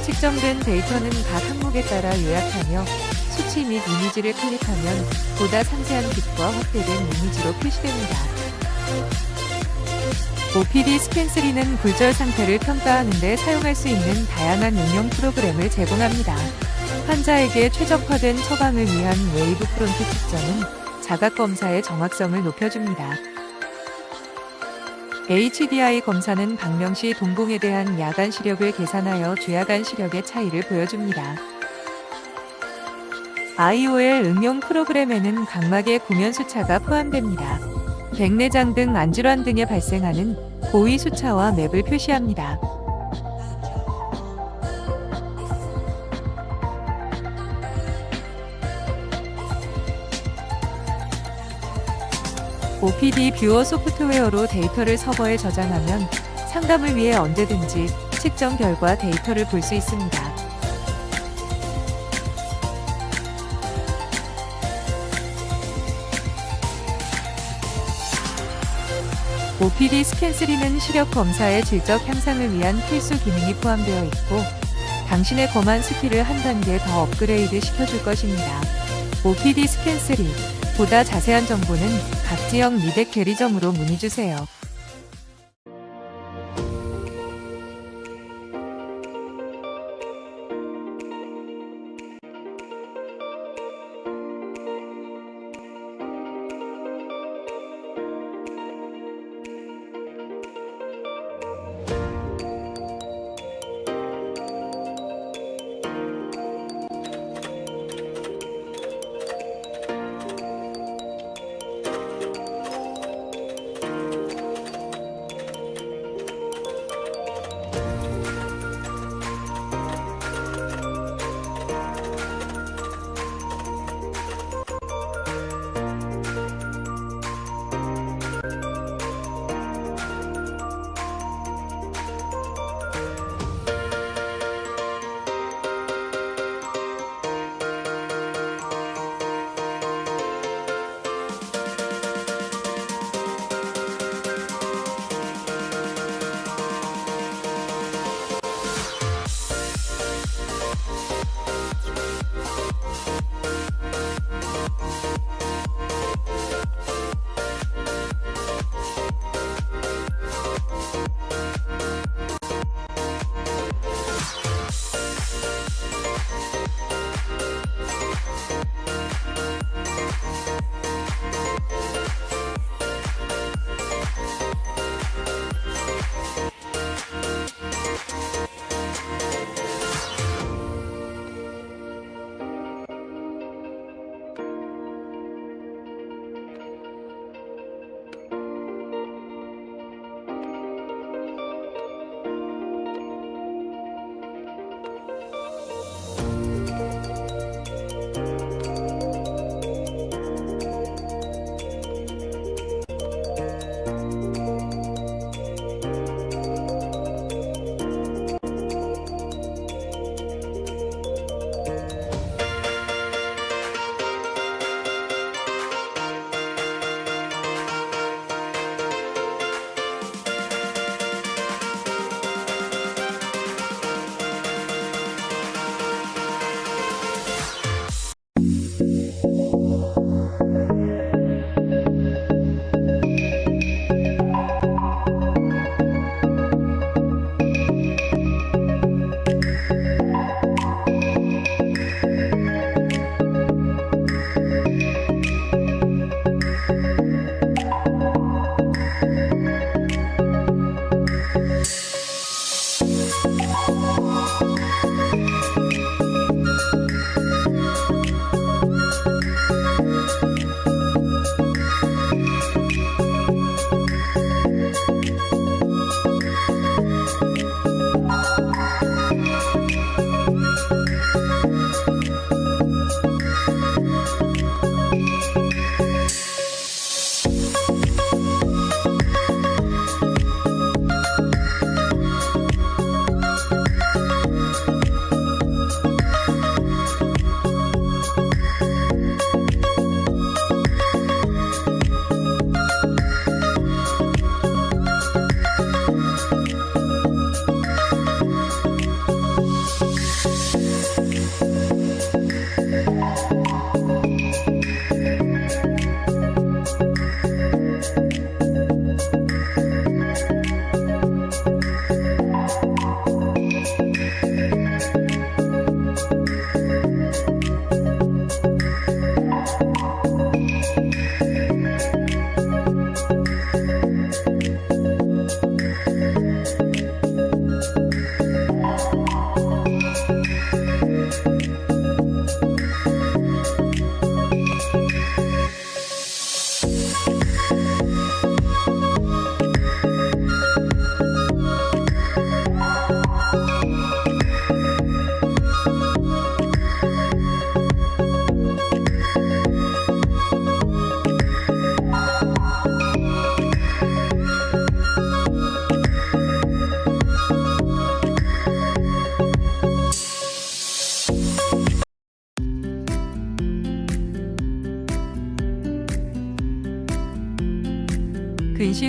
측정된 데이터는 각 항목에 따라 요약하며 수치 및 이미지를 클릭하면 보다 상세한 빛과 확대된 이미지로 표시됩니다. OPD 스캔3는 굴절 상태를 평가하는 데 사용할 수 있는 다양한 응용 프로그램을 제공합니다. 환자에게 최적화된 처방을 위한 웨이브 프론트 측정은 자각 검사의 정확성을 높여줍니다. HDI 검사는 방명시 동공에 대한 야간 시력을 계산하여 주야간 시력의 차이를 보여줍니다. IOL 응용 프로그램에는 각막의 구면 수차가 포함됩니다. 백내장 등 안질환 등에 발생하는 고위 수차와 맵을 표시합니다. OPD 뷰어 소프트웨어로 데이터를 서버에 저장하면 상담을 위해 언제든지 측정 결과 데이터를 볼 수 있습니다. OPD 스캔3는 시력 검사의 질적 향상을 위한 필수 기능이 포함되어 있고 당신의 검안 스킬을 한 단계 더 업그레이드 시켜줄 것입니다. OPD 스캔3 보다 자세한 정보는 각지역 미덱 대리점으로 문의주세요.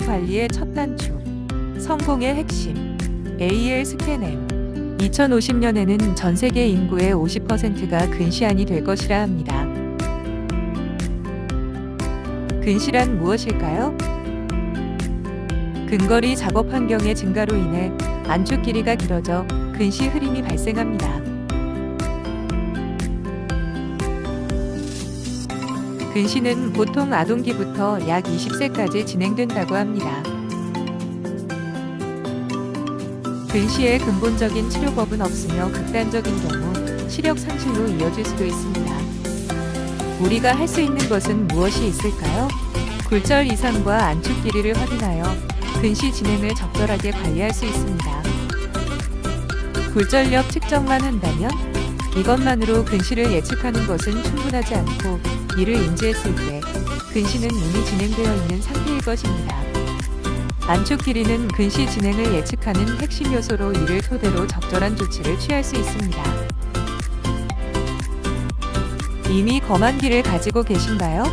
관리의 첫 단추, 성공의 핵심, AL 스캔M. 2050년에는 전 세계 인구의 50%가 근시안이 될 것이라 합니다. 근시란 무엇일까요? 근거리 작업 환경의 증가로 인해 안축 길이가 길어져 근시 흐림이 발생합니다. 근시는 보통 아동기부터 약 20세까지 진행된다고 합니다. 근시의 근본적인 치료법은 없으며 극단적인 경우 시력 상실로 이어질 수도 있습니다. 우리가 할 수 있는 것은 무엇이 있을까요? 굴절 이상과 안축 길이를 확인하여 근시 진행을 적절하게 관리할 수 있습니다. 굴절력 측정만 한다면 이것만으로 근시를 예측하는 것은 충분하지 않고 이를 인지했을 때 근시는 이미 진행되어 있는 상태일 것입니다. 안축 길이는 근시 진행을 예측하는 핵심 요소로 이를 토대로 적절한 조치를 취할 수 있습니다. 이미 검안기를 가지고 계신가요?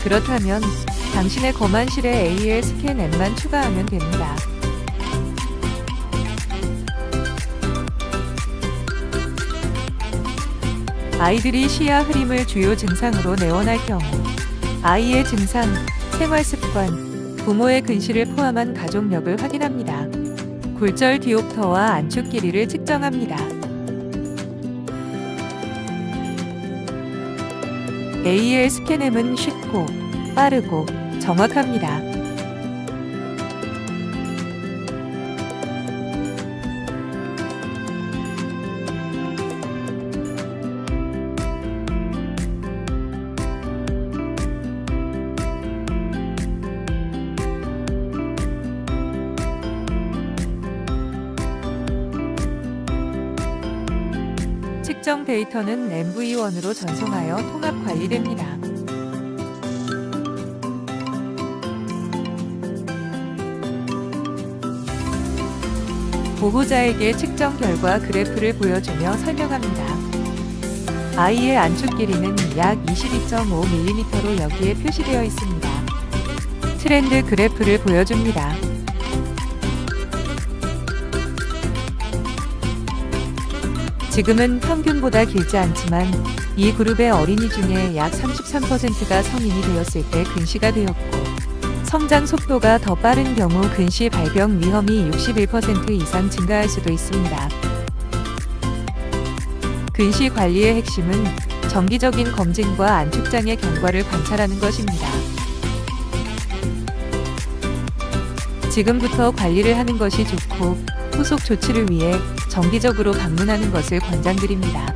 그렇다면 당신의 검안실에 AL 스캔M만 추가하면 됩니다. 아이들이 시야 흐림을 주요 증상으로 내원할 경우 아이의 증상, 생활습관, 부모의 근시를 포함한 가족력을 확인합니다. 굴절 디옵터와 안축 길이를 측정합니다. AL 스캔M은 쉽고 빠르고 정확합니다. 측정 데이터는 MV1으로 전송하여 통합 관리됩니다. 보호자에게 측정 결과 그래프를 보여주며 설명합니다. 아이의 안축 길이는 약 22.5mm로 여기에 표시되어 있습니다. 트렌드 그래프를 보여줍니다. 지금은 평균보다 길지 않지만 이 그룹의 어린이 중에 약 33%가 성인이 되었을 때 근시가 되었고 성장 속도가 더 빠른 경우 근시 발병 위험이 61% 이상 증가할 수도 있습니다. 근시 관리의 핵심은 정기적인 검진과 안축장의 경과를 관찰하는 것입니다. 지금부터 관리를 하는 것이 좋고 후속 조치를 위해 정기적으로 방문하는 것을 권장드립니다.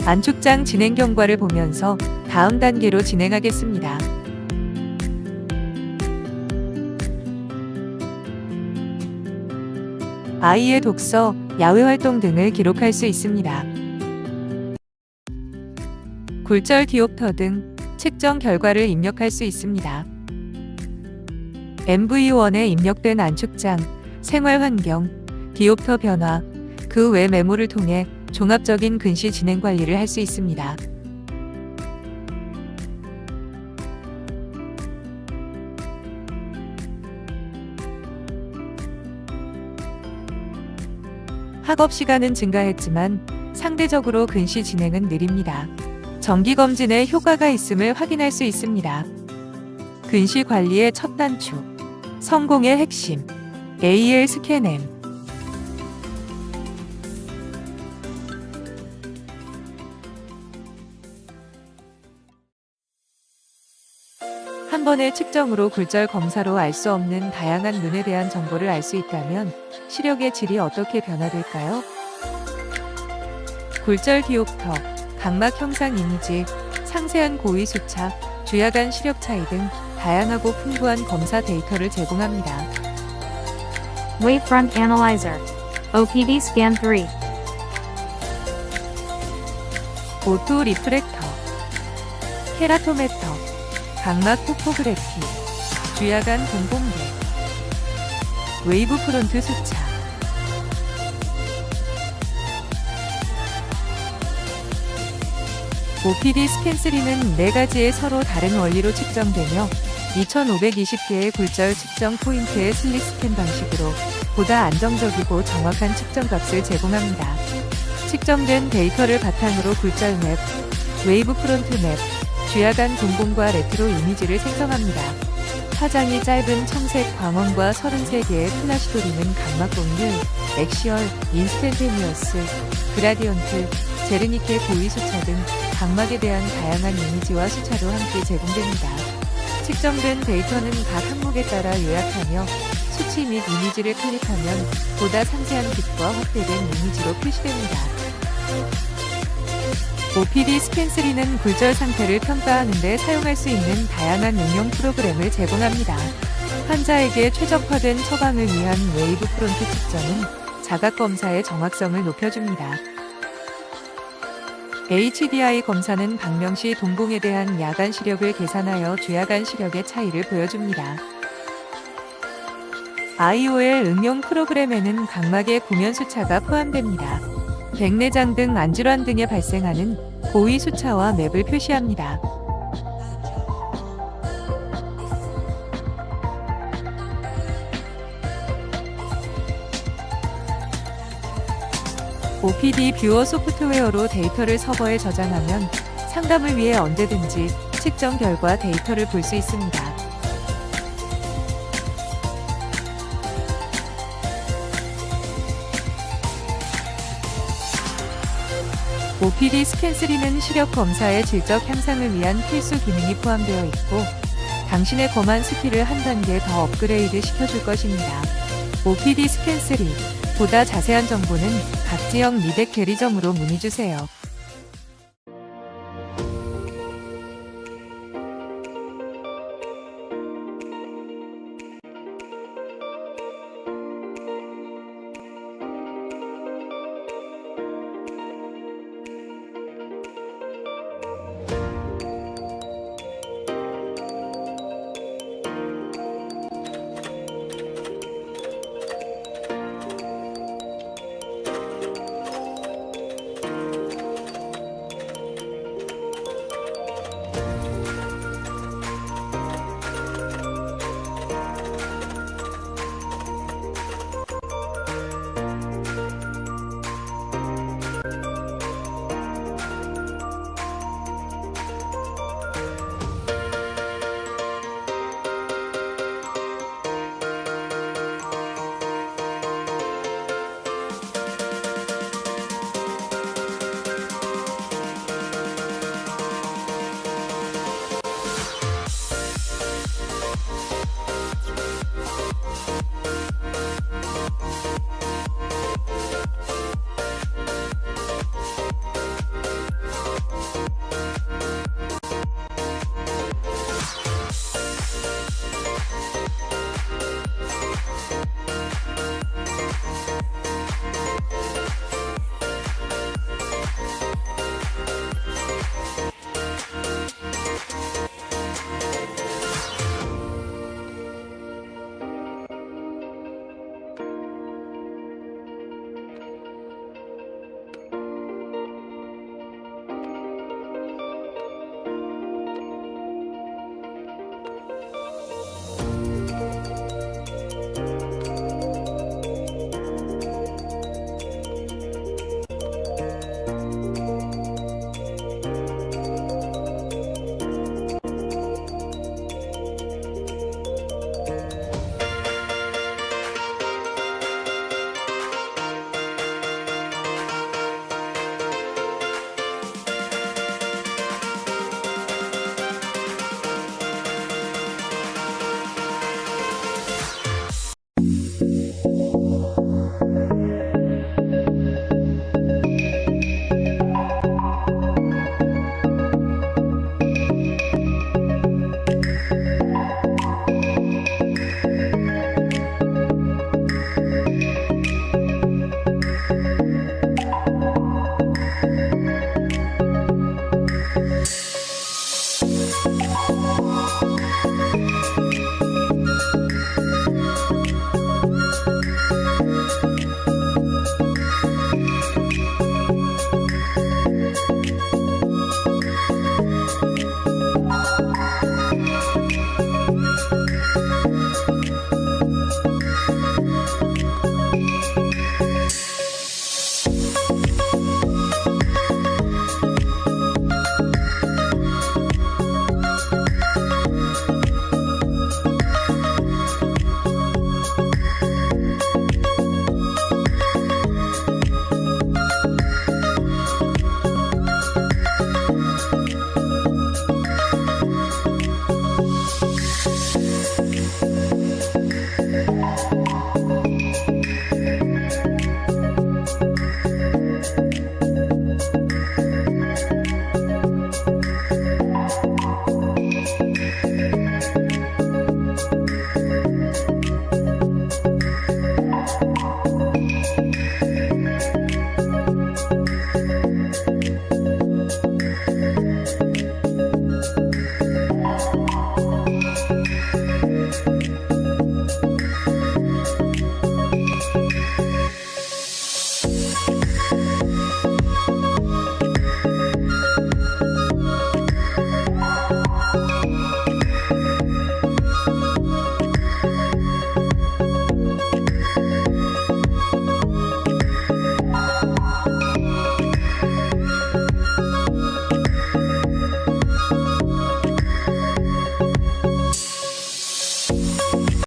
안축장 진행 경과를 보면서 다음 단계로 진행하겠습니다. 아이의 독서, 야외 활동 등을 기록할 수 있습니다. 굴절 디옵터 등 측정 결과를 입력할 수 있습니다. MV1에 입력된 안축장, 생활 환경, 디옵터 변화, 그 외 메모를 통해 종합적인 근시 진행 관리를 할 수 있습니다. 학업 시간은 증가했지만 상대적으로 근시 진행은 느립니다. 정기검진에 효과가 있음을 확인할 수 있습니다. 근시 관리의 첫 단추, 성공의 핵심, AL 스캔M. 한 번의 측정으로 굴절 검사로 알 수 없는 다양한 눈에 대한 정보를 알 수 있다면 시력의 질이 어떻게 변화될까요? 굴절 디옵터, 각막 형상 이미지, 상세한 고위 수차, 주야간 시력 차이 등 다양하고 풍부한 검사 데이터를 제공합니다. Wavefront Analyzer. OPD Scan 3. 오토 리프렉터, 케라토메터, 각막 토포그래피, 주야간 공공계, 웨이브 프론트 수차, OPD 스캔3는 4가지의 서로 다른 원리로 측정되며 2520개의 굴절 측정 포인트의 슬릭 스캔 방식으로 보다 안정적이고 정확한 측정값을 제공합니다. 측정된 데이터를 바탕으로 굴절 맵, 웨이브 프론트 맵, 쥐야간 동공과 레트로 이미지를 생성합니다. 파장이 짧은 청색 광원과 33개의 플라시 도리는 각막 공률, 액시얼, 인스텐테니어스, 그라디언트, 제르니케 고위 수차 등 각막에 대한 다양한 이미지와 수차로 함께 제공됩니다. 측정된 데이터는 각 항목에 따라 요약하며 수치 및 이미지를 클릭하면 보다 상세한 빛과 확대된 이미지로 표시됩니다. OPD 스캔3는 굴절 상태를 평가하는 데 사용할 수 있는 다양한 응용 프로그램을 제공합니다. 환자에게 최적화된 처방을 위한 웨이브 프론트 측정은 자각 검사의 정확성을 높여줍니다. HDI 검사는 방명시 동공에 대한 야간 시력을 계산하여 주야간 시력의 차이를 보여줍니다. IOL 응용 프로그램에는 각막의 구면 수차가 포함됩니다. 백내장 등 안질환 등에 발생하는 고위 수차와 맵을 표시합니다. OPD 뷰어 소프트웨어로 데이터를 서버에 저장하면 상담을 위해 언제든지 측정 결과 데이터를 볼 수 있습니다. OPD 스캔3는 시력 검사의 질적 향상을 위한 필수 기능이 포함되어 있고 당신의 검안 스킬을 한 단계 더 업그레이드 시켜줄 것입니다. OPD 스캔3 보다 자세한 정보는 각지역 미덱 대리점으로 문의주세요.